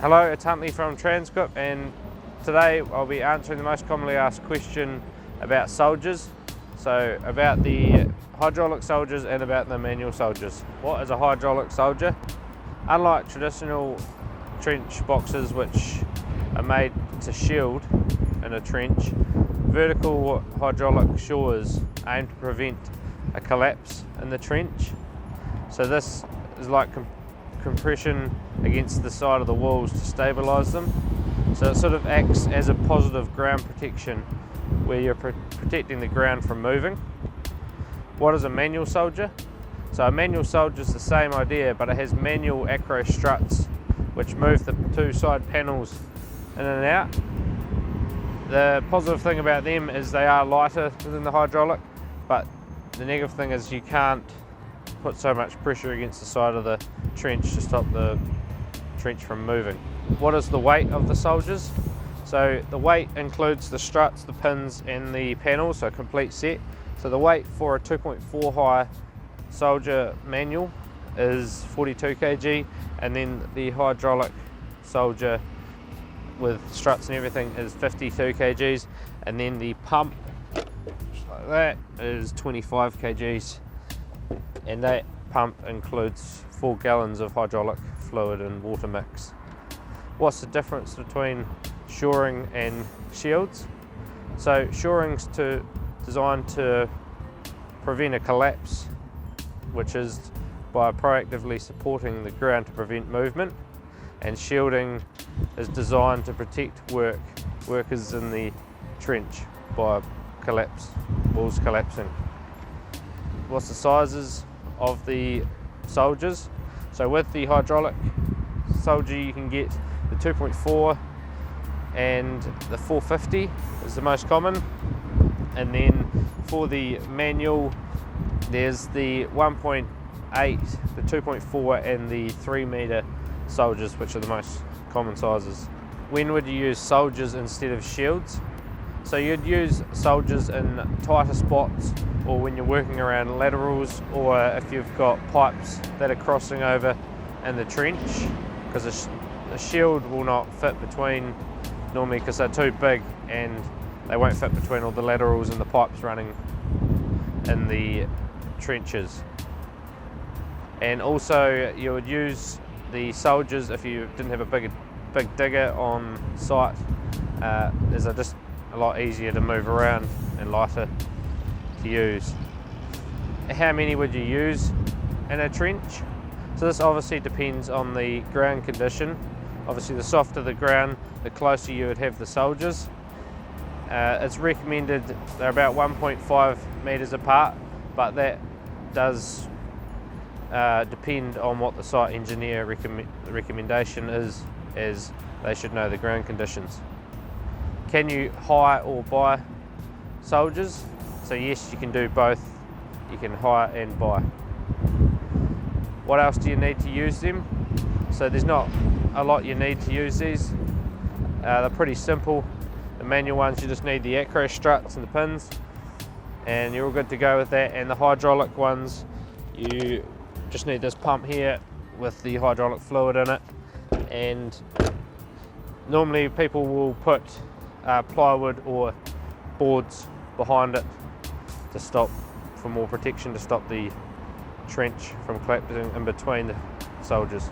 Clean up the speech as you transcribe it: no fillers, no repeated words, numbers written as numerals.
Hello, it's Huntley from Transcript, and today I'll be answering the most commonly asked question about soldiers. So about the hydraulic soldiers and about the manual soldiers. What is a hydraulic soldier? Unlike traditional trench boxes which are made to shield in a trench, vertical hydraulic shores aim to prevent a collapse in the trench. So this is like compression against the side of the walls to stabilise them. So it sort of acts as a positive ground protection where you're protecting the ground from moving. What is a manual soldier? So a manual soldier is the same idea, but it has manual acro struts which move the two side panels in and out. The positive thing about them is they are lighter than the hydraulic, but the negative thing is you can't put so much pressure against the side of the trench to stop the trench from moving. What is the weight of the soldiers? So the weight includes the struts, the pins and the panels, so a complete set. So the weight for a 2.4 high soldier manual is 42 kg, and then the hydraulic soldier with struts and everything is 52 kgs, and then the pump, just like that, is 25 kgs. And that pump includes 4 gallons of hydraulic fluid and water mix. What's the difference between shoring and shields? So shoring's designed to prevent a collapse, which is by proactively supporting the ground to prevent movement, and shielding is designed to protect workers in the trench by walls collapsing. What's the sizes of the soldiers? So with the hydraulic soldier you can get the 2.4 and the 450 is the most common, and then for the manual there's the 1.8, the 2.4 and the 3 meter soldiers, which are the most common sizes. When would you use soldiers instead of shields? So you'd use soldiers in tighter spots, or when you're working around laterals, or if you've got pipes that are crossing over in the trench, because a shield will not fit between normally because they're too big and they won't fit between all the laterals and the pipes running in the trenches. And also you would use the soldiers if you didn't have a big digger on site, as they're just a lot easier to move around and lighter to use. How many would you use in a trench? So this obviously depends on the ground condition. Obviously the softer the ground, the closer you would have the soldiers. It's recommended they're about 1.5 meters apart, but that does depend on what the site engineer recommendation is, as they should know the ground conditions. Can you hire or buy soldiers? So yes, you can do both. You can hire and buy. What else do you need to use them? So there's not a lot you need to use these. They're pretty simple. The manual ones, you just need the acro struts and the pins, and you're all good to go with that. And the hydraulic ones, you just need this pump here with the hydraulic fluid in it, and normally people will put plywood or boards behind it for more protection, to stop the trench from collapsing in between the soldiers.